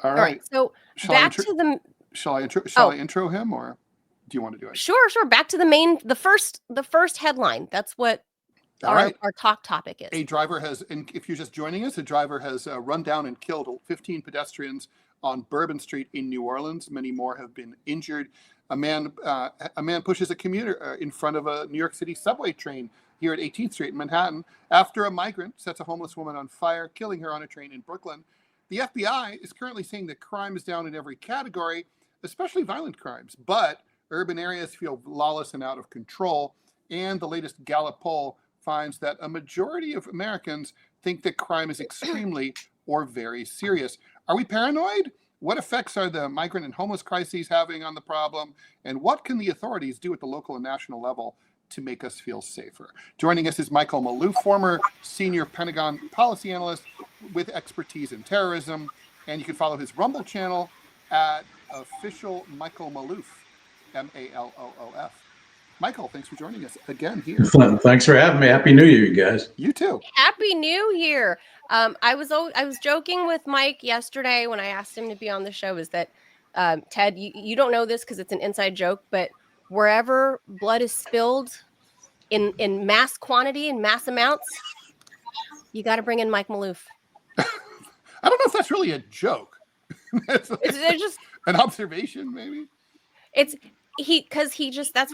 All All right. right. So back to the. Shall I Oh. intro him, or do you want to do it? Sure. Back to the first headline. That's what our talk topic is. A driver has, and if you're just joining us, a driver has run down and killed 15 pedestrians on Bourbon Street in New Orleans. Many more have been injured. A man pushes a commuter in front of a New York City subway train here at 18th Street in Manhattan after a migrant sets a homeless woman on fire, killing her on a train in Brooklyn. The FBI is currently saying that crime is down in every category, especially violent crimes, but urban areas feel lawless and out of control. And the latest Gallup poll finds that a majority of Americans think that crime is extremely or very serious. Are we paranoid? What effects are the migrant and homeless crises having on the problem? And what can the authorities do at the local and national level to make us feel safer? Joining us is Michael Maloof, former senior Pentagon policy analyst with expertise in terrorism. And you can follow his Rumble channel at official Michael Maloof, Maloof. Michael, thanks for joining us again here. Thanks for having me. Happy New Year, you guys. You too. Happy New Year. I was joking with Mike yesterday when I asked him to be on the show. Is that Ted? You don't know this because it's an inside joke, but wherever blood is spilled in mass quantity and mass amounts, you got to bring in Mike Maloof. I don't know if that's really a joke. It's just an observation, maybe. That's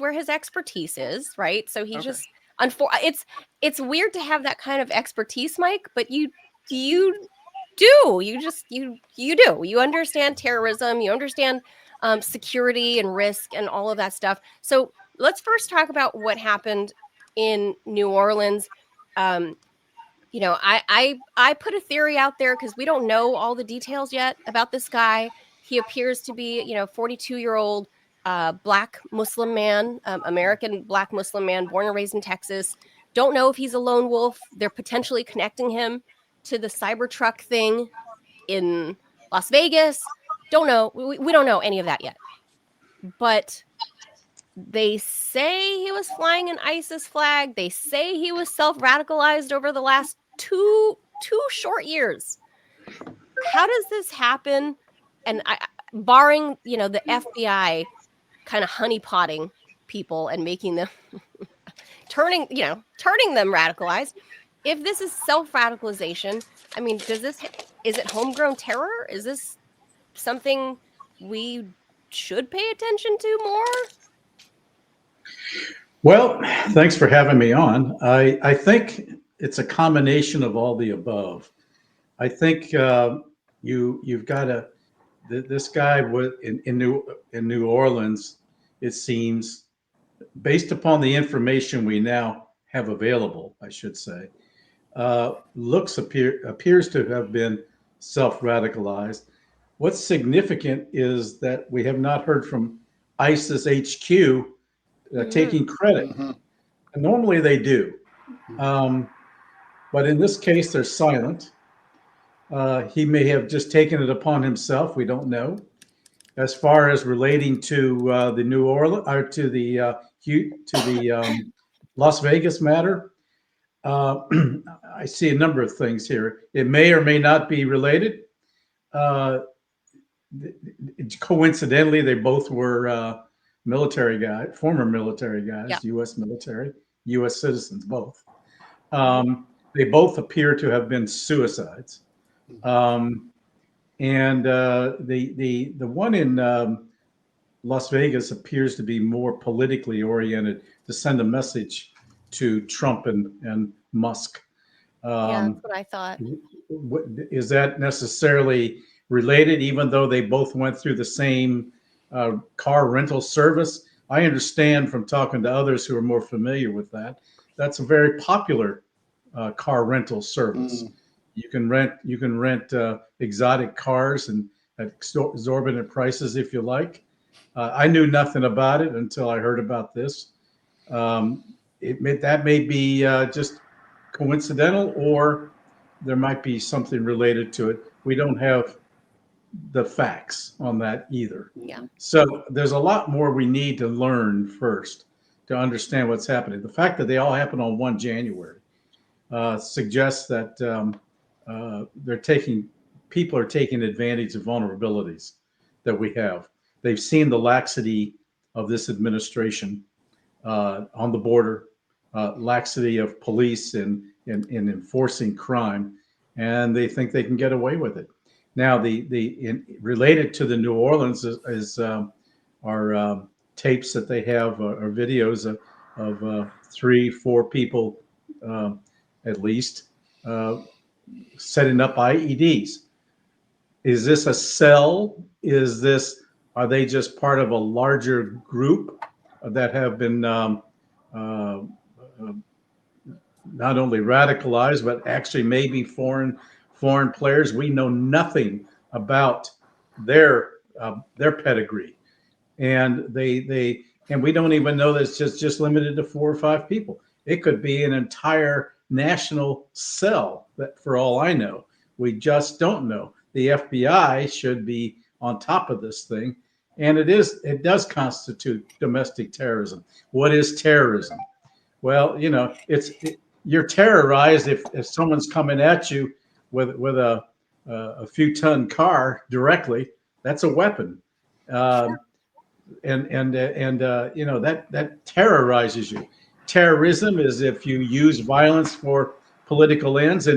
where his expertise is, right? So it's weird to have that kind of expertise, Mike, but you understand terrorism, you understand security and risk and all of that stuff. So let's first talk about what happened in New Orleans. I put a theory out there because we don't know all the details yet about this guy. He appears to be, 42-year-old Black Muslim man, American Black Muslim man, born and raised in Texas. Don't know if he's a lone wolf. They're potentially connecting him to the Cybertruck thing in Las Vegas. Don't know. We don't know any of that yet. But they say he was flying an ISIS flag. They say he was self-radicalized over the last two short years. How does this happen? And barring, the FBI kind of honeypotting people and making them turning them radicalized. If this is self-radicalization, I mean, is it homegrown terror? Is this something we should pay attention to more? Well, thanks for having me on. I think it's a combination of all the above. I think you've got this guy in New Orleans, it seems, based upon the information we now have available, I should say, appears to have been self-radicalized. What's significant is that we have not heard from ISIS HQ taking credit. Mm-hmm. And normally they do. But in this case, they're silent. He may have just taken it upon himself. We don't know. As far as relating to the New Orleans or to the Las Vegas matter, I see a number of things here. It may or may not be related. Coincidentally, they both were former military guys, yeah. U.S. military, U.S. citizens, both. They both appear to have been suicides. And the one in Las Vegas appears to be more politically oriented to send a message to Trump and Musk. Yeah, that's what I thought. Is that necessarily related, even though they both went through the same car rental service? I understand from talking to others who are more familiar with that. That's a very popular car rental service. You can rent exotic cars and at exorbitant prices if you like. I knew nothing about it until I heard about this. That may be just coincidental, or there might be something related to it. We don't have the facts on that either. Yeah. So there's a lot more we need to learn first to understand what's happening. The fact that they all happen on 1 January suggests that they're taking people are taking advantage of vulnerabilities that we have. They've seen the laxity of this administration on the border, laxity of police in enforcing crime, and they think they can get away with it. Now, related to the New Orleans are tapes that they have, or videos of 3-4 people at least setting up IEDs. Is this a cell? Are they just part of a larger group that have been not only radicalized, but actually maybe foreign players? We know nothing about their pedigree, and and we don't even know that it's just limited to 4 or 5 people. It could be an entire national cell, that for all I know. We just don't know. The FBI should be on top of this thing, and it does constitute domestic terrorism. What is terrorism? Well, you're terrorized if someone's coming at you with a few ton car directly. That's a weapon, and that terrorizes you. Terrorism is if you use violence for political ends,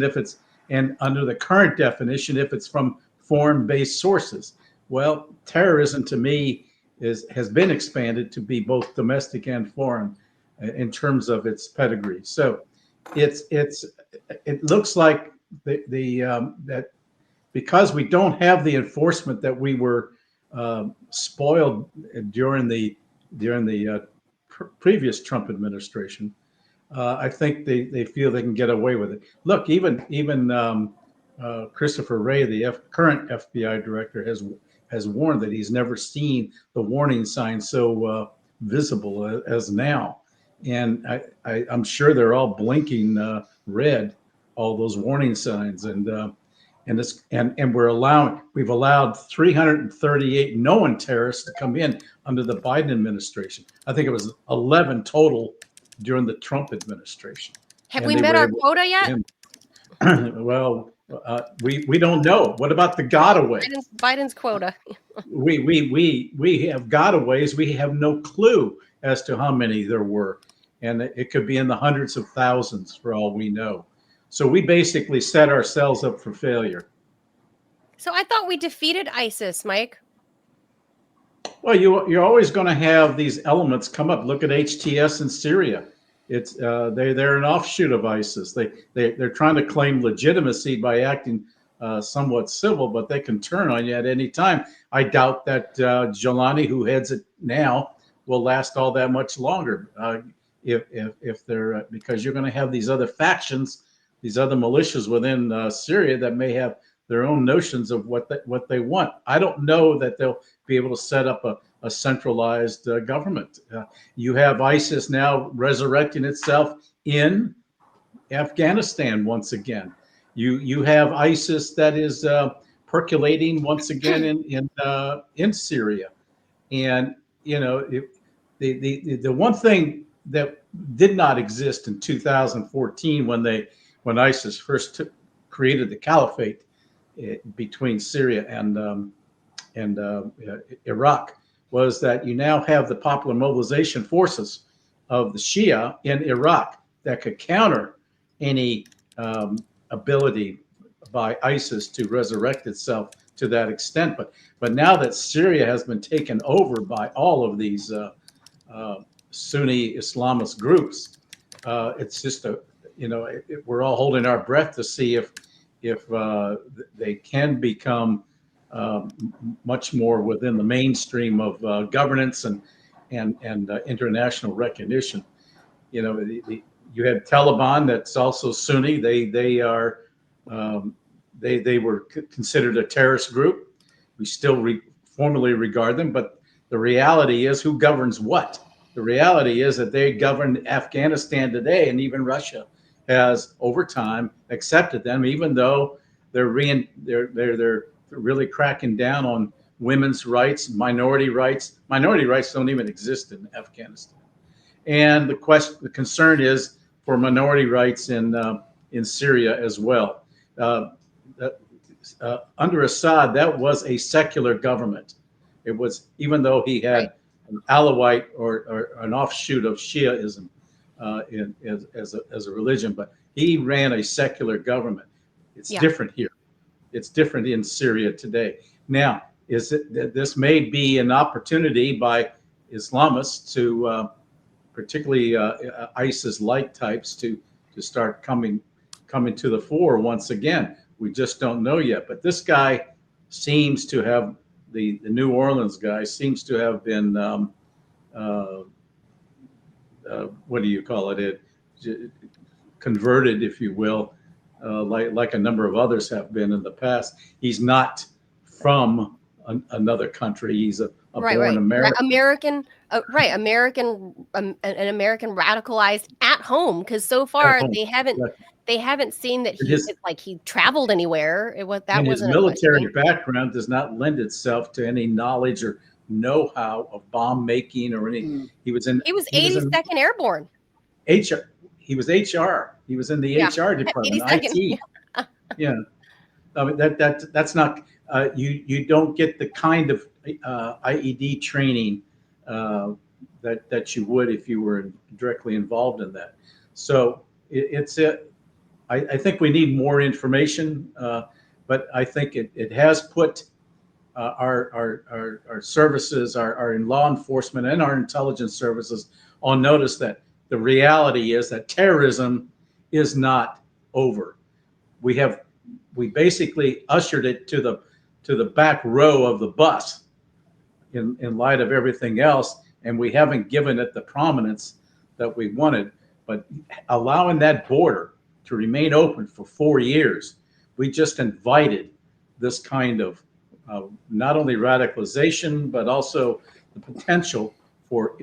and under the current definition, if it's from foreign-based sources. Well, terrorism to me has been expanded to be both domestic and foreign in terms of its pedigree. So it looks like that because we don't have the enforcement that we were spoiled during the previous Trump administration, I think they feel they can get away with it. Look, even Christopher Wray, the current FBI director, has warned that he's never seen the warning signs so visible as now, and I'm sure they're all blinking red, all those warning signs, and we've allowed 338 known terrorists to come in under the Biden administration. I think it was 11 total during the Trump administration. Have we met our quota yet? Well, we don't know. What about the gotaways? Biden's quota. We have gotaways. We have no clue as to how many there were, and it could be in the hundreds of thousands for all we know. So we basically set ourselves up for failure. So I thought we defeated ISIS, Mike. Well, you're always going to have these elements come up. Look at HTS in Syria. It's they're an offshoot of ISIS. They're trying to claim legitimacy by acting somewhat civil, but they can turn on you at any time. I doubt that Jolani, who heads it now, will last all that much longer. If they're because you're going to have these other factions, these other militias within Syria that may have their own notions of what they want. I don't know that they'll be able to set up a centralized government. You have ISIS now resurrecting itself in Afghanistan once again. You have ISIS that is percolating once again in Syria, and the one thing that did not exist in 2014 when ISIS first created the caliphate between Syria and Iraq was that you now have the Popular Mobilization Forces of the Shia in Iraq that could counter any ability by ISIS to resurrect itself to that extent. But now that Syria has been taken over by all of these Sunni Islamist groups, it's just we're all holding our breath to see if they can become much more within the mainstream of governance and international recognition. You had Taliban, that's also Sunni. They were considered a terrorist group. We still formally regard them, but the reality is who governs what? The reality is that they govern Afghanistan today, and even Russia has over time accepted them, even though they're really cracking down on women's rights, minority rights. Minority rights don't even exist in Afghanistan. And the concern is for minority rights in Syria as well. under Assad, that was a secular government. It was, even though he had Right. an Alawite or an offshoot of Shiaism as a religion, but he ran a secular government. It's different here. It's different in Syria today. Now, is it that this may be an opportunity by Islamists to, particularly ISIS-like types, to start coming to the fore once again? We just don't know yet. But this guy seems to have, the New Orleans guy seems to have been, what do you call it? Converted, if you will, like a number of others have been in the past. He's not from another country. He's a born American. An American radicalized at home, because so far they haven't seen that he traveled anywhere. His military background does not lend itself to any knowledge or know-how of bomb making or anything. He was 82nd Airborne. HR. He was HR. He was in the HR department. 82nd. IT. Yeah. I mean, that's not. You don't get the kind of IED training that you would if you were directly involved in that. So I think we need more information, but I think it has put our services, our in law enforcement and our intelligence services on notice that the reality is that terrorism is not over. We basically ushered it to the back row of the bus in light of everything else, and we haven't given it the prominence that we wanted. But allowing that border to remain open for 4 years, we just invited this kind of not only radicalization, but also the potential for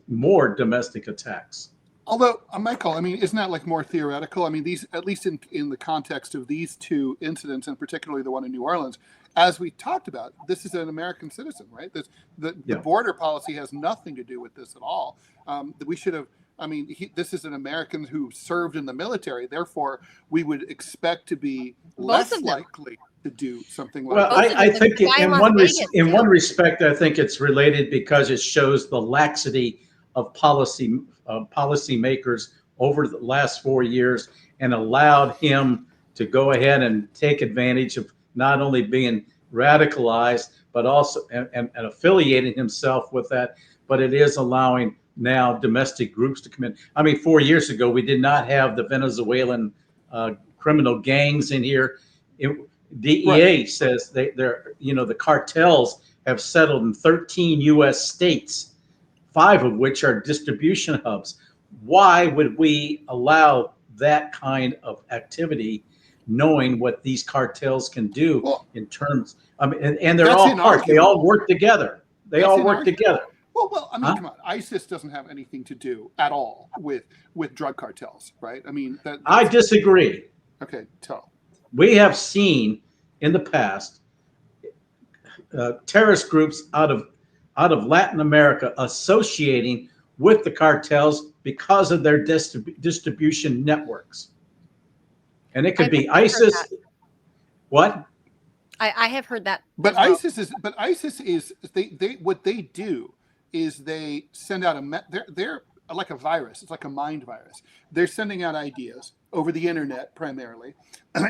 more domestic attacks. Although, Michael, I mean, isn't that like more theoretical? I mean, these, at least in the context of these two incidents, and particularly the one in New Orleans, as we talked about, this is an American citizen, right? The border policy has nothing to do with this at all. We should have. I mean, this is an American who served in the military. Therefore, we would expect to be less likely to do something like that. Well, I think in one respect, I think it's related because it shows the laxity of policymakers over the last 4 years, and allowed him to go ahead and take advantage of not only being radicalized, but also and affiliating himself with that. But it is allowing now domestic groups to come in. I mean, 4 years ago, we did not have the Venezuelan criminal gangs in here. DEA says the cartels have settled in 13 U.S. states, 5 of which are distribution hubs. Why would we allow that kind of activity, knowing what these cartels can do in terms? I mean, and they're all part. They all work together. Well, I mean, come on. ISIS doesn't have anything to do at all with drug cartels, right? I mean, I disagree. Okay, tell. We have seen in the past terrorist groups out of Latin America associating with the cartels because of their distribution networks, and it could be ISIS. What? I have heard that. But ISIS is they what they do is they send out they're like a virus. It's like a mind virus. They're sending out ideas over the internet primarily,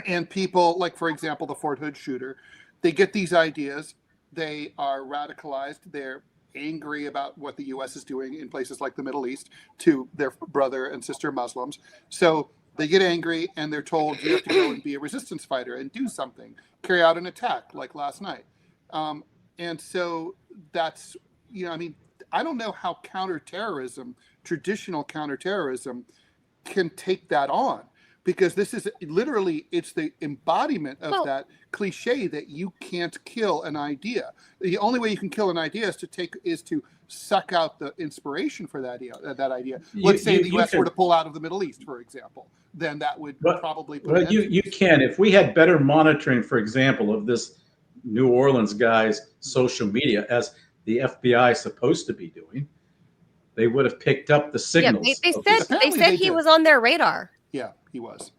and people, like, for example, the Fort Hood shooter, they get these ideas. They are radicalized. They're angry about what the U.S. is doing in places like the Middle East to their brother and sister Muslims. So they get angry and they're told, you have to go and be a resistance fighter and do something, carry out an attack like last night. And so that's, I mean, I don't know how traditional counterterrorism can take that on, because this is literally, it's the embodiment of that cliche that you can't kill an idea. The only way you can kill an idea is to suck out the inspiration for that idea. Let's say the U.S. were to pull out of the Middle East, for example, then that would probably put an end to you can. If we had better monitoring, for example, of this New Orleans guy's social media, as the FBI is supposed to be doing, they would have picked up the signals. Yeah, they said he was on their radar. Yeah, he was.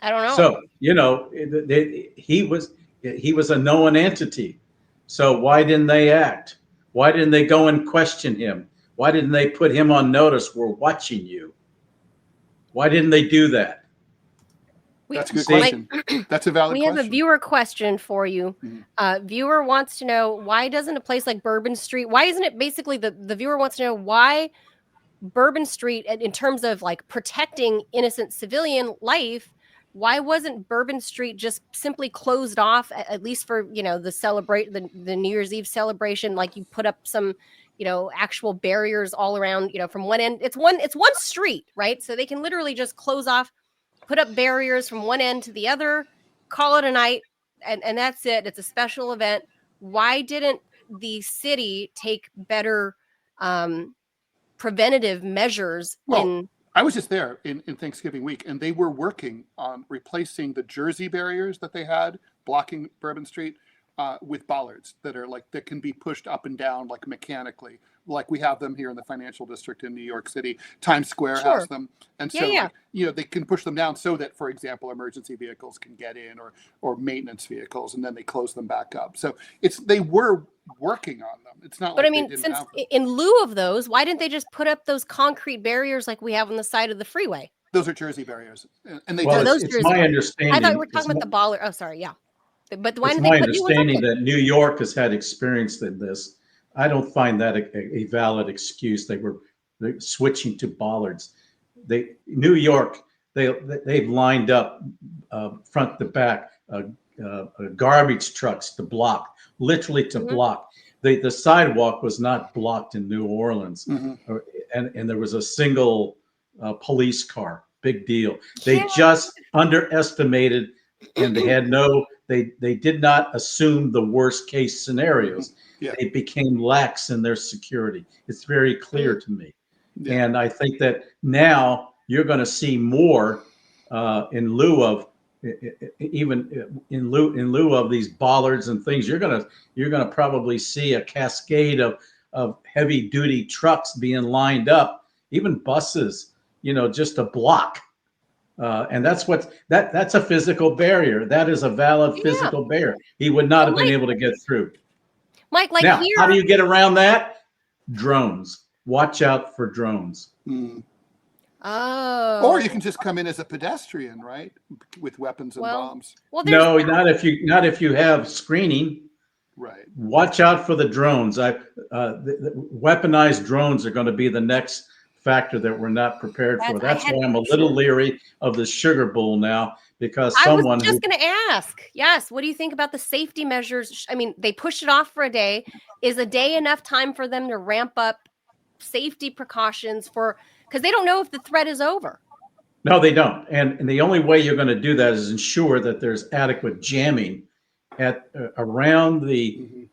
I don't know. So, he was, he was a known entity. So why didn't they act? Why didn't they go and question him? Why didn't they put him on notice? We're watching you. Why didn't they do that? That's a good See? question. That's a valid We question. have a viewer question for you. Mhm. Viewer wants to know, why doesn't a place like Bourbon Street, why isn't it basically the viewer wants to know why Bourbon Street, in terms of like protecting innocent civilian life, why wasn't Bourbon Street just simply closed off, at least for, you know, the New Year's Eve celebration? Like, you put up some, you know, actual barriers all around, you know, from one end. It's one street, right? So they can literally just close off, put up barriers from one end to the other, call it a night, and that's it. It's a special event. Why didn't the city take better preventative measures Well, I was just there in Thanksgiving week, and they were working on replacing the Jersey barriers that they had blocking Bourbon Street with bollards that can be pushed up and down like mechanically, like we have them here in the financial district in New York City. Times Square Sure. has them, and Yeah, so yeah. like, you know, they can push them down so that, for example, emergency vehicles can get in, or maintenance vehicles, and then they close them back up. So they were working on them. It's not But like I mean, they didn't since have them. in lieu of those, why didn't they just put up those concrete barriers like we have on the side of the freeway? Those are Jersey barriers, and they Well, did. those it's Jersey my barriers. I thought we were understanding. talking about the baller. Oh, sorry. Yeah. But why It's didn't they my put new ones up understanding then? that New York has had experience in this. I don't find that a valid excuse. They were switching to bollards. New York, they've lined up front to back garbage trucks to block, literally to Mhm. block. The sidewalk was not blocked in New Orleans, Mhm. and there was a single police car. Big deal. They Yeah. just underestimated, and they did not assume the worst case scenarios. Yeah. They became lax in their security. It's very clear to me. Yeah. And I think that now you're going to see more in lieu of in lieu of these bollards and things. You're going to probably see a cascade of heavy duty trucks being lined up, even buses, you know, just a block. And that's a physical barrier. That is a valid physical barrier. He would not have been able to get through. Mike, like Now, how do here. you get around that? Drones. Watch out for drones. Mm. Oh. Or you can just come in as a pedestrian, right, with weapons and bombs. Well, there's No, not if you have screening. Right. Watch out for the drones. The weaponized drones are going to be the next factor that we're not prepared for. That's why I'm a little leery of the Sugar Bowl now, because I was someone just going to ask. Yes. What do you think about the safety measures? I mean, they pushed it off for a day. Is a day enough time for them to ramp up safety precautions because they don't know if the threat is over? No, they don't. And the only way you're going to do that is ensure that there's adequate jamming at around the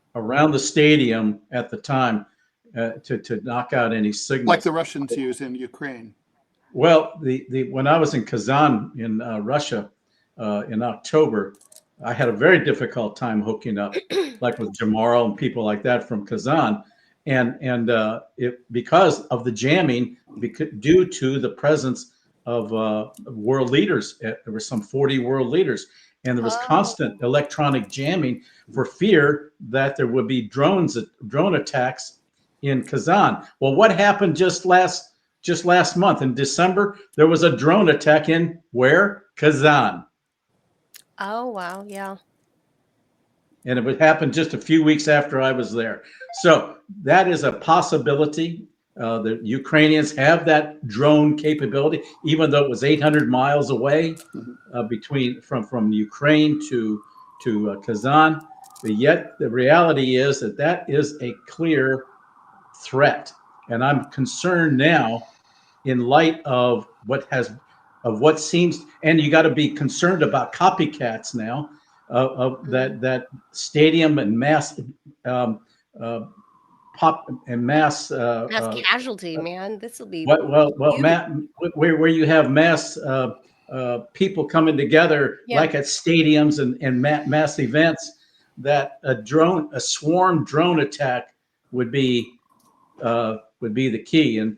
stadium at the time to knock out any signals. Like the Russians use in Ukraine. Well, when I was in Kazan in Russia in October, I had a very difficult time hooking up, like with Jamarl and people like that from Kazan, and because of the jamming, due to the presence of world leaders. There were some 40 world leaders, and there was constant electronic jamming for fear that there would be drone attacks in Kazan. Well, what happened just last month in December? There was a drone attack in where? Kazan. Oh, wow. Yeah. And it would happen just a few weeks after I was there. So that is a possibility. The Ukrainians have that drone capability, even though it was 800 miles away from Ukraine to Kazan. But yet the reality is that is a clear threat, and I'm concerned now, in light of what seems, and you got to be concerned about copycats now of that stadium and mass pop and mass casualty, man. This will be Matt, where you have mass people coming together like at stadiums and mass events, that a swarm drone attack would be the key. And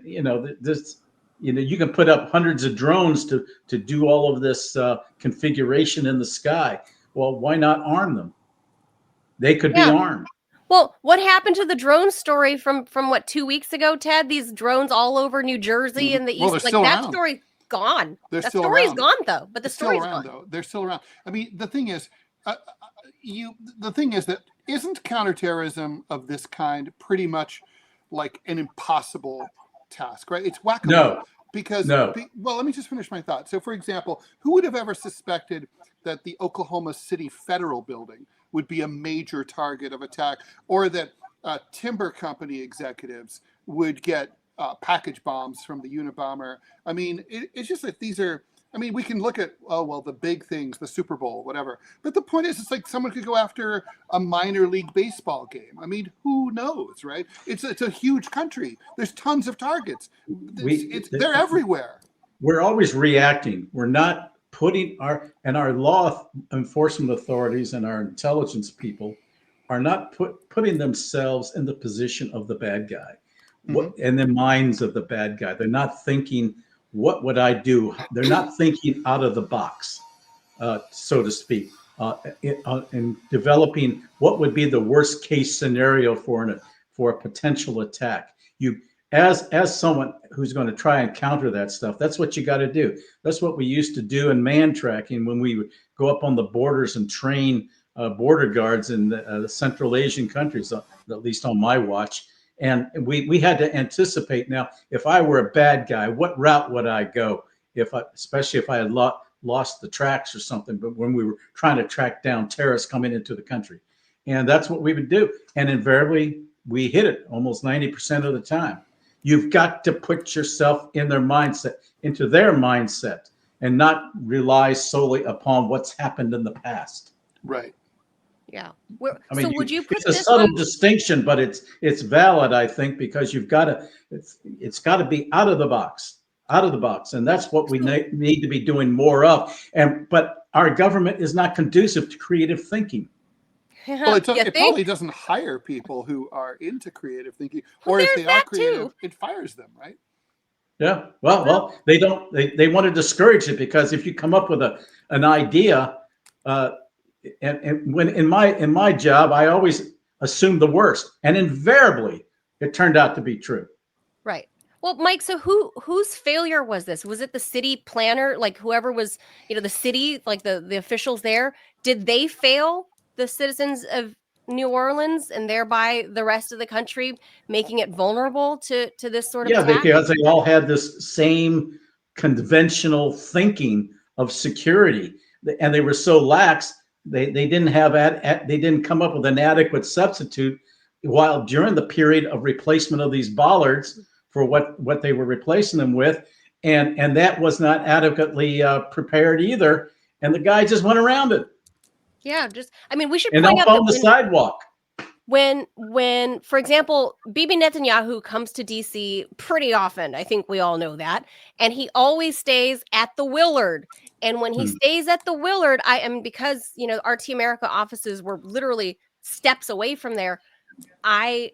you know, this, you know, you can put up hundreds of drones to do all of this configuration in the sky. Well, why not arm them? They could be Yeah. armed. Well, what happened to the drone story from what 2 weeks ago, Ted? These drones all over New Jersey and the Well, east, they're like still that around. story's gone. They're That still story's around. gone though. But the It's still story's around, gone. though. They're still around. I mean, the thing is, the thing is that isn't counterterrorism of this kind pretty much like an impossible task, right? It's whack-a-mole. No, Because, no. well, let me just finish my thought. So, for example, who would have ever suspected that the Oklahoma City Federal Building would be a major target of attack, or that timber company executives would get package bombs from the Unabomber? I mean, it's just like these are. I mean, we can look at, oh, well, the big things, the Super Bowl, whatever. But the point is, it's like someone could go after a minor league baseball game. I mean, who knows, right? It's a huge country. There's tons of targets. They're everywhere. We're always reacting. We're not putting our law enforcement authorities and our intelligence people are not putting themselves in the position of the bad guy, in the minds of the bad guy. They're not thinking, what would I do? They're not thinking out of the box, so to speak, in developing what would be the worst case scenario for a potential attack. As someone who's going to try and counter that stuff, that's what you got to do. That's what we used to do in man tracking when we would go up on the borders and train border guards in the Central Asian countries, at least on my watch. And we had to anticipate. Now, if I were a bad guy, what route would I go? Especially if I had lost the tracks or something. But when we were trying to track down terrorists coming into the country, and that's what we would do. And invariably, we hit it almost 90% of the time. You've got to put yourself in their mindset, into their mindset, and not rely solely upon what's happened in the past. Right. Yeah. I mean, so would you put it's a this subtle one? distinction, but it's valid, I think, because you've got to, it's got to be out of the box, and that's what we need to be doing more of. But our government is not conducive to creative thinking. Well, it probably doesn't hire people who are into creative thinking, or if they are creative, it fires them, right? Yeah. Well, they don't. They want to discourage it, because if you come up with an idea, and when in my job, I always assume the worst, and invariably it turned out to be true. Right. Well, Mike, so whose failure was this? Was it the city planner, like whoever was, the city, like the officials there? Did they fail the citizens of New Orleans and thereby the rest of the country, making it vulnerable to this sort of attack? Because they all had this same conventional thinking of security, and they were so lax. They didn't come up with an adequate substitute while during the period of replacement of these bollards for what they were replacing them with, and that was not adequately prepared either, and the guy just went around it. Yeah, we should and point out on that the sidewalk. When, for example, Bibi Netanyahu comes to DC pretty often, I think we all know that, and he always stays at the Willard. And when he stays at the Willard, because RT America offices were literally steps away from there, I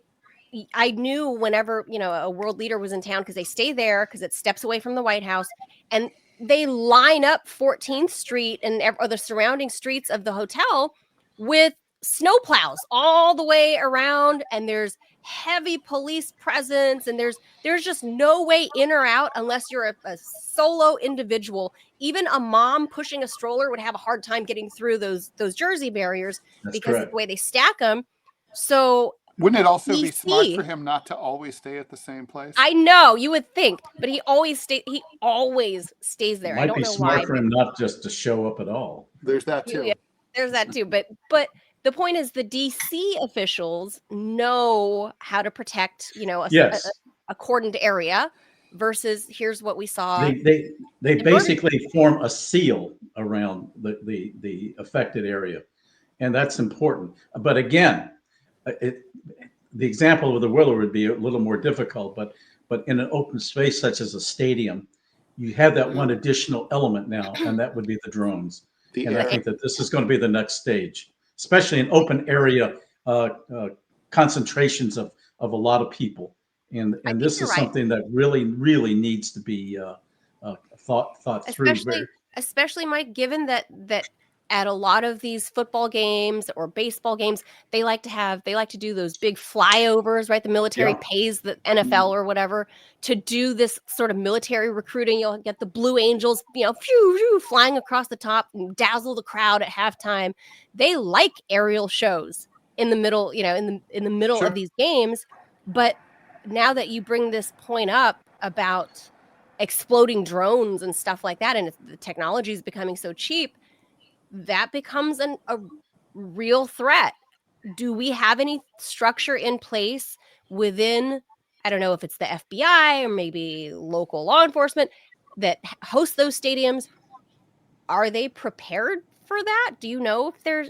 knew whenever a world leader was in town, because they stay there because it's steps away from the White House, and they line up 14th Street or the surrounding streets of the hotel with snowplows all the way around, and there's heavy police presence, and there's just no way in or out unless you're a solo individual. Even a mom pushing a stroller would have a hard time getting through those Jersey barriers. That's because of the way they stack them. So wouldn't it also be smart for him not to always stay at the same place? I know, you would think, but he always stays there. Might I don't be know smart why. for him not just to show up at all. There's that too. Yeah, there's that too. But the point is, the DC officials know how to protect, a cordoned area versus here's what we saw. They basically form a seal around the affected area, and that's important. But again, the example of the Willard would be a little more difficult, but in an open space such as a stadium, you have that one additional element now, and that would be the drones. I think that this is going to be the next stage, especially in open area concentrations of a lot of people. And this is something that really, really needs to be thought through. Especially, Mike, given that at a lot of these football games or baseball games, they like to do those big flyovers, right? The military Yeah. pays the NFL or whatever to do this sort of military recruiting. You'll get the Blue Angels, phew, phew, flying across the top and dazzle the crowd at halftime. They like aerial shows in the middle, in the middle Sure. of these games. But now that you bring this point up about exploding drones and stuff like that, and the technology is becoming so cheap, that becomes a real threat. Do we have any structure in place within, I don't know if it's the FBI or maybe local law enforcement that hosts those stadiums? Are they prepared for that? Do you know if there's,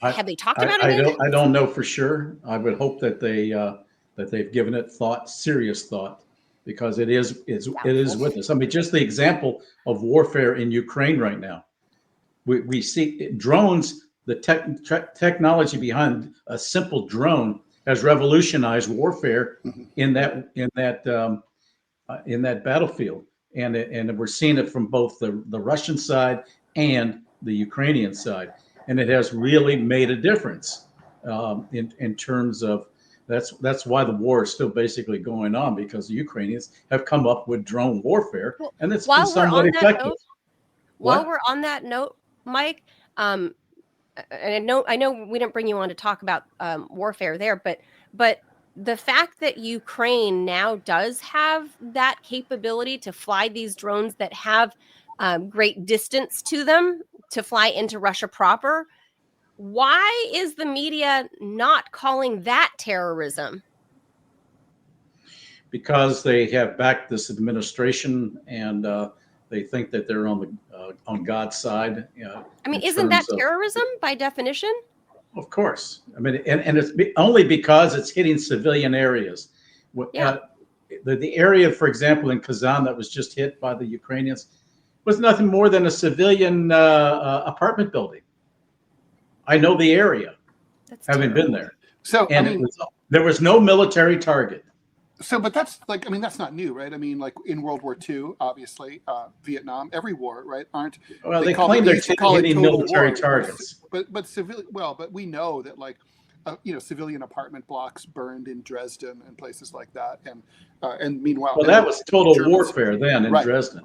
have they talked about it? I don't know for sure. I would hope that they've given it serious thought, because it is with us. I mean, just the example of warfare in Ukraine right now. We see drones. The technology behind a simple drone has revolutionized warfare in that battlefield, and we're seeing it from both the Russian side and the Ukrainian side, and it has really made a difference in terms of that's why the war is still basically going on, because the Ukrainians have come up with drone warfare, and it's been somewhat effective. While we're on that note, Mike, and I know we didn't bring you on to talk about warfare there, but the fact that Ukraine now does have that capability to fly these drones that have great distance to them to fly into Russia proper, why is the media not calling that terrorism? Because they have backed this administration, and they think that they're on God's side. I mean, isn't that terrorism by definition? Of course. I mean, and it's only because it's hitting civilian areas. Yeah. The area, for example, in Kazan that was just hit by the Ukrainians was nothing more than a civilian apartment building. I know the area, having been there. So, and there was no military target. So, but that's that's not new, right? I mean, like in World War II, obviously, Vietnam, every war, right? Well, they claim they're hitting military targets. But civilian, but we know that civilian apartment blocks burned in Dresden and places like that, and meanwhile, well, that was total warfare then in Dresden.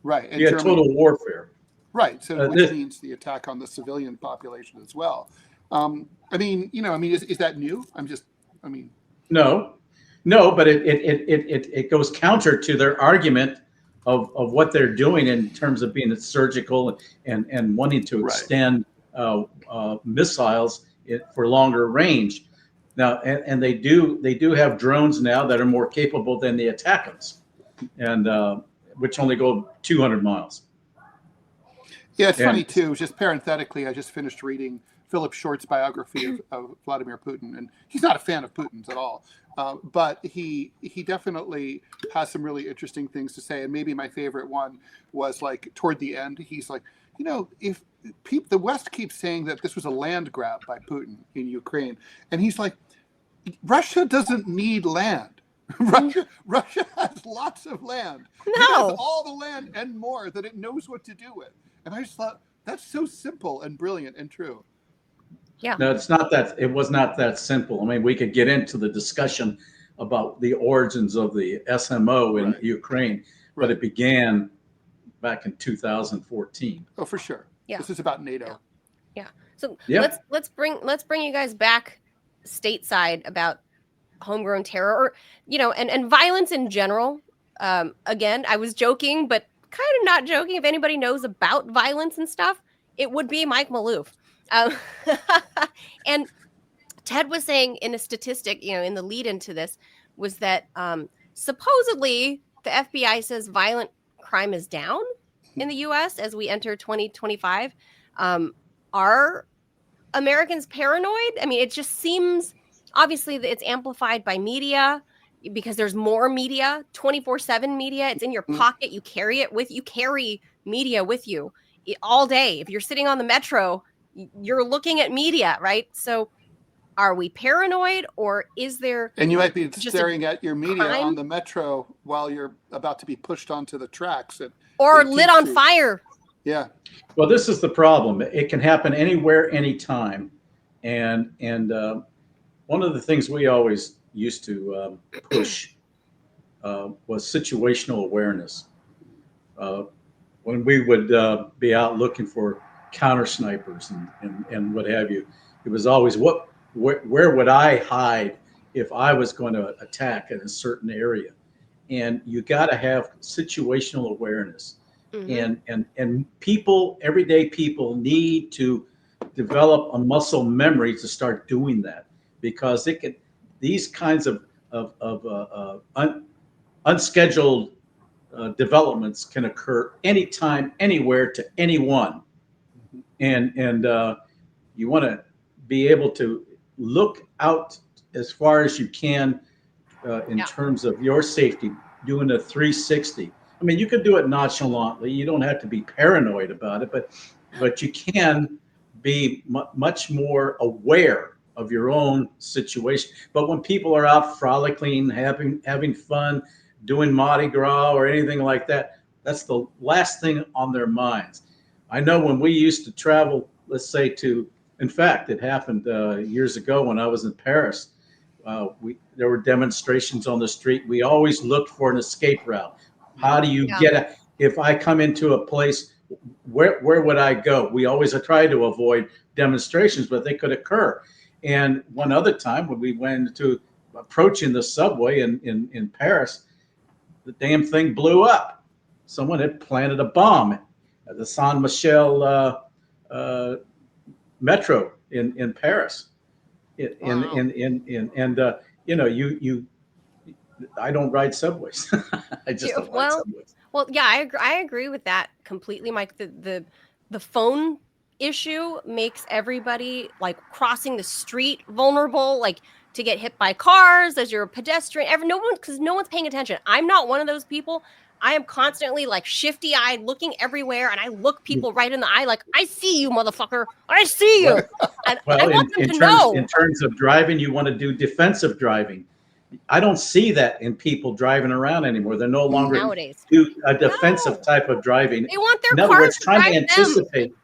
Right. And you had total warfare. Right. So, which means the attack on the civilian population as well. Is that new? No, but it goes counter to their argument of what they're doing in terms of being surgical and wanting to extend missiles for longer range. Now, and they do have drones now that are more capable than the ATACMS, and which only go 200 miles. Yeah, it's funny too. Just parenthetically, I just finished reading Philip Short's biography of Vladimir Putin, and he's not a fan of Putin's at all. But he definitely has some really interesting things to say. And maybe my favorite one was toward the end, he's like, if the West keeps saying that this was a land grab by Putin in Ukraine, and he's like, Russia doesn't need land. Russia has lots of land. No. It has all the land and more that it knows what to do with. And I just thought that's so simple and brilliant and true. Yeah. No, it's not that. It was not that simple. I mean, we could get into the discussion about the origins of the SMO in Ukraine, but it began back in 2014. Oh, for sure. Yeah. This is about NATO. Yeah. So let's bring you guys back stateside about homegrown terror, or and violence in general. Again, I was joking, but kind of not joking. If anybody knows about violence and stuff, it would be Mike Maloof. And Ted was saying in a statistic, in the lead into this, was that supposedly the FBI says violent crime is down in the U.S. as we enter 2025. Are Americans paranoid? I mean, it just seems obviously that it's amplified by media, because there's more media, 24/7 media. It's in your pocket. You carry it with you. Carry media with you all day. If you're sitting on the metro, you're looking at media, right? So are we paranoid, or is there... And you might be staring at your media on the metro while you're about to be pushed onto the tracks. Or lit on fire. Yeah. Well, this is the problem. It can happen anywhere, anytime. And one of the things we always used to push was situational awareness. Uh, when we would be out looking for counter snipers and what have you, it was always where would I hide if I was going to attack in a certain area? And you got to have situational awareness. And people, everyday people, need to develop a muscle memory to start doing that, because it can, these kinds of unscheduled developments can occur anytime, anywhere, to anyone. And you want to be able to look out as far as you can in terms of your safety, doing a 360. I mean, you could do it nonchalantly. You don't have to be paranoid about it, but you can be much more aware of your own situation. But when people are out frolicking, having fun, doing Mardi Gras or anything like that, that's the last thing on their minds. I know when we used to travel, let's say in fact, it happened years ago when I was in Paris. There were demonstrations on the street. We always looked for an escape route. How do you get if I come into a place, where would I go? We always try to avoid demonstrations, but they could occur. And one other time when we went to approaching the subway in Paris, the damn thing blew up. Someone had planted a bomb at the Saint Michel metro in Paris. I don't ride subways. I just don't ride subways. Well, yeah, I agree with that completely, Mike. The phone issue makes everybody like crossing the street vulnerable, like to get hit by cars as you're a pedestrian. Because no one's paying attention. I'm not one of those people. I am constantly like shifty-eyed, looking everywhere, and I look people right in the eye, like, I see you, motherfucker. I see you. And I want them to know. In terms of driving, you want to do defensive driving. I don't see that in people driving around anymore. They're no longer do a defensive type of driving. They want their in other cars words, to trying to drive anticipate.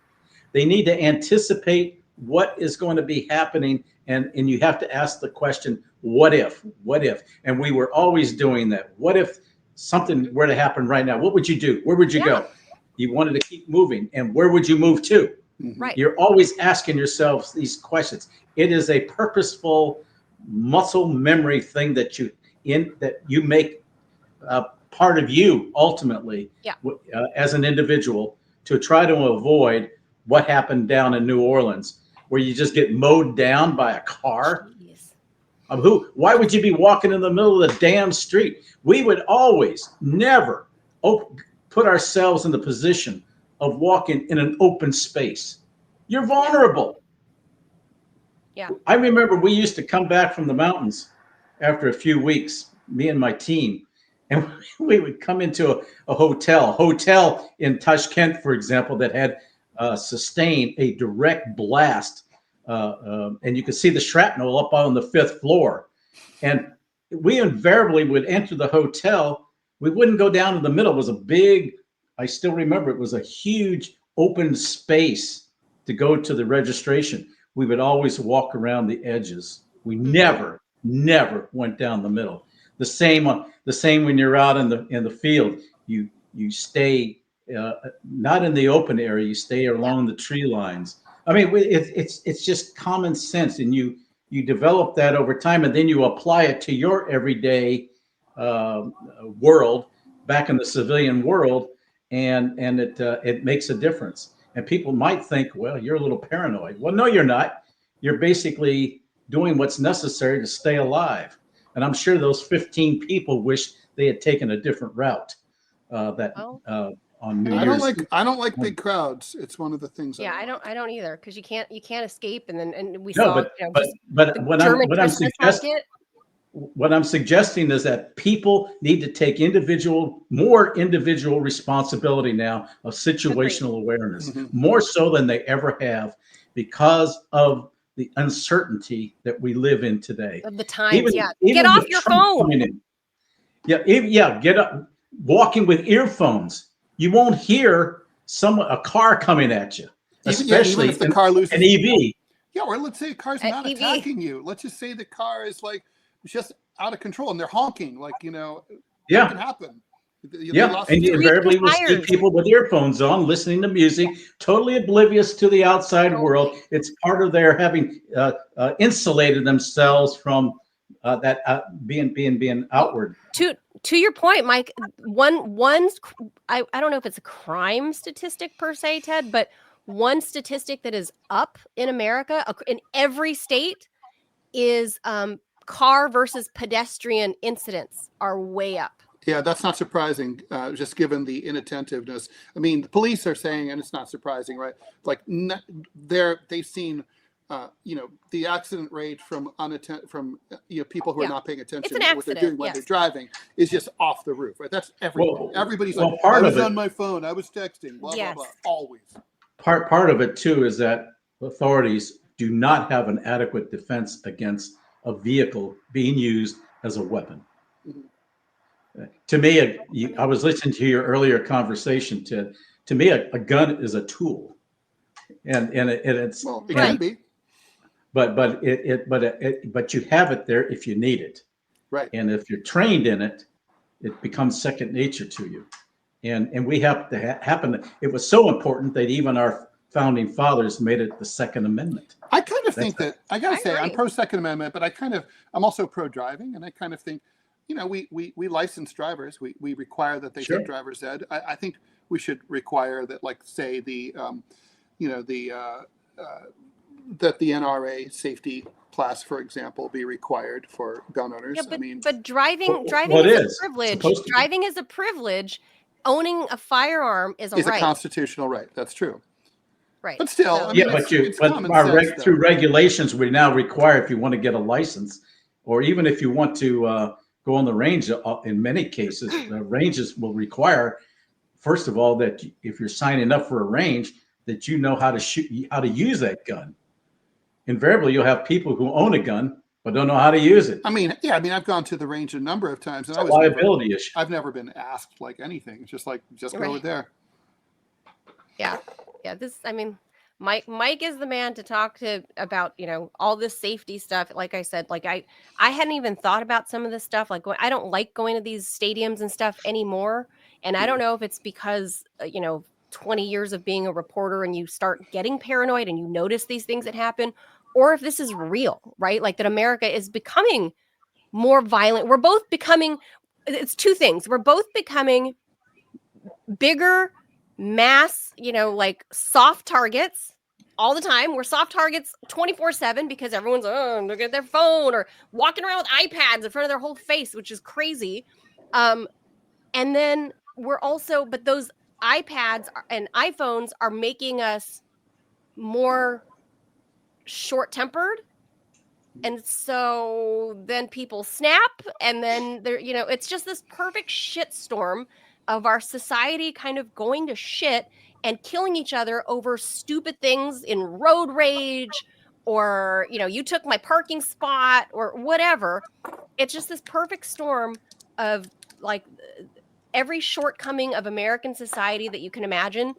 They need to anticipate what is going to be happening, and you have to ask the question, what if? What if? And we were always doing that. What if something were to happen right now? What would you do? Where would you go? You wanted to keep moving, and where would you move to? Right. You're always asking yourselves these questions. It is a purposeful muscle memory thing that you make part of you ultimately as an individual, to try to avoid what happened down in New Orleans, where you just get mowed down by a car. Why would you be walking in the middle of the damn street? We would always never put ourselves in the position of walking in an open space. You're vulnerable. Yeah. I remember we used to come back from the mountains after a few weeks, me and my team, and we would come into a hotel in Tashkent, for example, that had sustained a direct blast. And you could see the shrapnel up on the 5th floor. And we invariably would enter the hotel. We wouldn't go down in the middle. It was a big, I still remember, it was a huge open space to go to the registration. We would always walk around the edges. We never went down the middle. The same when you're out in the field. You stay not in the open area. You stay along the tree lines. I mean, it's just common sense, and you develop that over time, and then you apply it to your everyday world, back in the civilian world, and it makes a difference. And people might think, well, you're a little paranoid. Well, no, you're not. You're basically doing what's necessary to stay alive. And I'm sure those 15 people wish they had taken a different route. On New Year's. I don't like big crowds. It's one of the things. I don't either, because you can't escape. And we no, saw but what I'm suggesting is that people need to take more individual responsibility now of situational awareness, more so than they ever have, because of the uncertainty that we live in today. Of the times, get off your phone. Get up, walking with earphones. You won't hear a car coming at you, Even especially if the car loses an EV. Yeah, or let's say a car's not EV. attacking you. Let's just say the car is like just out of control and they're honking. Like, that Yeah. can happen. Yeah, and you invariably will see people with earphones on, listening to music, totally oblivious to the outside world. It's part of their having insulated themselves from that being outward. To your point, Mike, I don't know if it's a crime statistic per se, Ted, but one statistic that is up in America in every state is car versus pedestrian incidents are way up. Yeah, that's not surprising, just given the inattentiveness. I mean, the police are saying, and it's not surprising, right? Like they've seen, the accident rate from people who are not paying attention to what they're doing when they're driving is just off the roof, right? That's everybody. Everybody's like, I was on my phone, I was texting, blah, blah, blah, always. Part of it too is that authorities do not have an adequate defense against a vehicle being used as a weapon. To me, I was listening to your earlier conversation, Ted. To me, a gun is a tool, and it's it can be, but you have it there if you need it, right? And if you're trained in it, it becomes second nature to you. And we have to happen. It was so important that even our founding fathers made it the Second Amendment. I kind of think that I gotta say I'm pro Second Amendment, but I'm also pro driving, and I kind of think. We license drivers. We require that they take driver's ed. I think we should require that, like, say that the NRA safety class, for example, be required for gun owners. Yeah, but driving is a privilege. Driving is a privilege. Owning a firearm is a right. A constitutional right. That's true. Right. But still, through regulations, we now require, if you want to get a license, or even if you want to go on the range, in many cases, the ranges will require, first of all, that if you're signing up for a range, that you know how to use that gun. Invariably, you'll have people who own a gun but don't know how to use it. I've gone to the range a number of times, and it's a liability issue. I've never been asked like anything. It's just like go there. Yeah. Mike is the man to talk to about, all this safety stuff. Like I said, like I hadn't even thought about some of this stuff. Like, I don't like going to these stadiums and stuff anymore. And I don't know if it's because, 20 years of being a reporter and you start getting paranoid and you notice these things that happen, or if this is real, right? Like that America is becoming more violent. We're both becoming, it's two things. We're both becoming bigger mass, like soft targets all the time. We're soft targets 24/7 because everyone's looking at their phone or walking around with iPads in front of their whole face, which is crazy. And then we're also, but those iPads and iPhones are making us more short-tempered. And so then people snap, and then it's just this perfect shitstorm of our society kind of going to shit and killing each other over stupid things in road rage, or, you took my parking spot or whatever. It's just this perfect storm of like every shortcoming of American society that you can imagine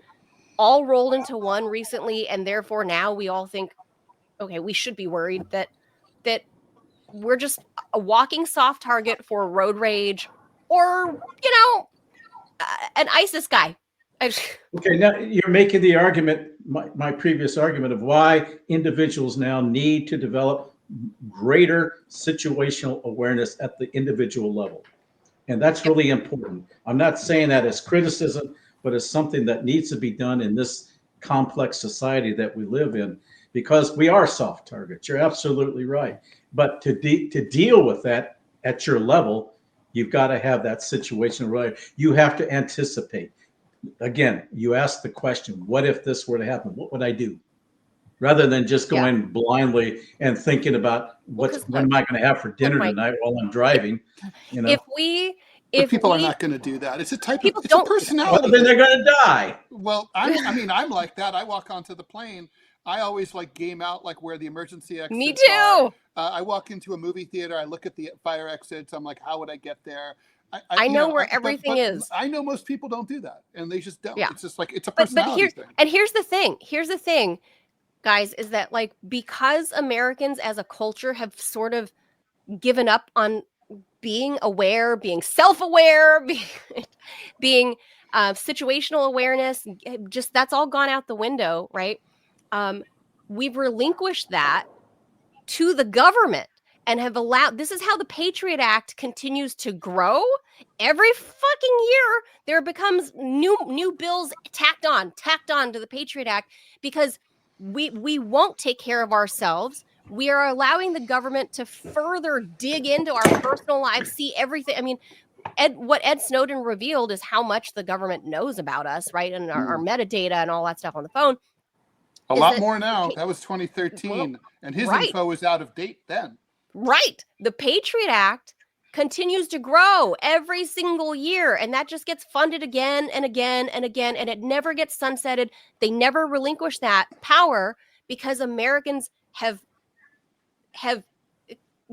all rolled into one recently. And therefore now we all think, okay, we should be worried that we're just a walking soft target for road rage or, an ISIS guy. Okay, now you're making the argument, my previous argument, of why individuals now need to develop greater situational awareness at the individual level. And that's really important. I'm not saying that as criticism, but as something that needs to be done in this complex society that we live in, because we are soft targets. You're absolutely right. But to deal with that at your level, you've got to have that situation right. You have to anticipate. Again, you ask the question, what if this were to happen? What would I do? Rather than just going blindly and thinking about what am I going to have for dinner tonight while I'm driving. If people are not going to do that. It's a type of it's a personality. Well, then they're going to die. Well, I'm like that. I walk onto the plane. I always like game out like where the emergency exits Me too. are. I walk into a movie theater. I look at the fire exits. I'm like, how would I get there? I know where but everything is. I know most people don't do that, and they just don't. Yeah. It's just like it's a But personality thing. here's the thing. Here's the thing, guys, is that like because Americans as a culture have sort of given up on being aware, being self-aware, being situational awareness, just that's all gone out the window, right? We've relinquished that to the government and have allowed, this is how the Patriot Act continues to grow. Every fucking year there becomes new bills tacked on to the Patriot Act because we won't take care of ourselves. We are allowing the government to further dig into our personal lives, see everything. I mean, what Ed Snowden revealed is how much the government knows about us, right? And our metadata and all that stuff on the phone. A lot more now. That was 2013, well, and his right. info was out of date then. Right. The Patriot Act continues to grow every single year, and that just gets funded again and again and again, and it never gets sunsetted. They never relinquish that power because Americans have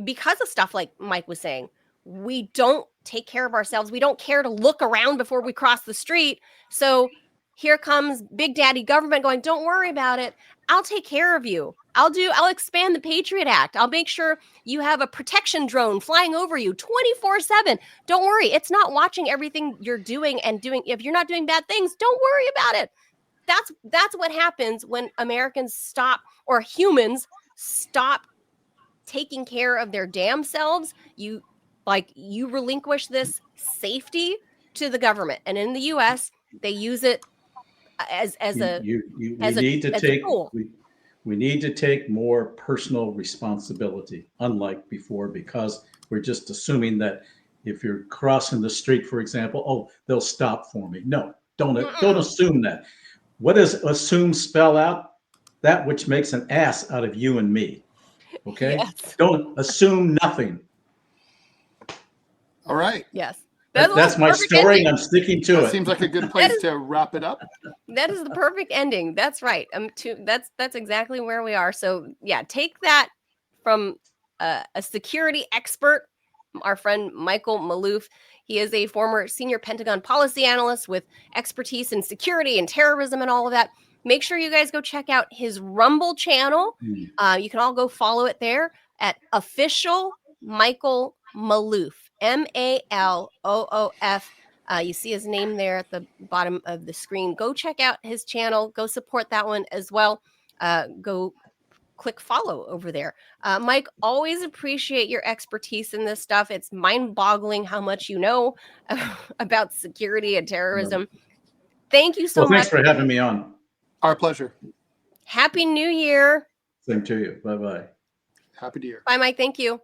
because of stuff like Mike was saying, we don't take care of ourselves. We don't care to look around before we cross the street. So here comes Big Daddy government going, don't worry about it. I'll take care of you. I'll expand the Patriot Act. I'll make sure you have a protection drone flying over you 24/7. Don't worry. It's not watching everything you're doing and doing. If you're not doing bad things, don't worry about it. That's what happens when Americans stop, or humans stop taking care of their damn selves. You relinquish this safety to the government, and in the U.S. they use it as a tool. We need to take more personal responsibility, unlike before, because we're just assuming that if you're crossing the street, for example, oh, they'll stop for me. No, don't assume that. What does assume spell out? That which makes an ass out of you and me. Okay? Yes. Don't assume nothing. All right. Yes. That's my story, and I'm sticking to it. Seems like a good place to wrap it up. That is the perfect ending. That's right. That's exactly where we are. So yeah, take that from a security expert, our friend Michael Maloof. He is a former senior Pentagon policy analyst with expertise in security and terrorism and all of that. Make sure you guys go check out his Rumble channel. You can all go follow it there at official Michael Maloof, Maloof. You see his name there at the bottom of the screen. Go check out his channel. Go support that one as well. Go click follow over there. Mike, always appreciate your expertise in this stuff. It's mind-boggling how much you know about security and terrorism. Thank you so much. Thanks for having me on. Our pleasure. Happy New Year. Same to you. Bye-bye. Happy New Year. Bye, Mike. Thank you.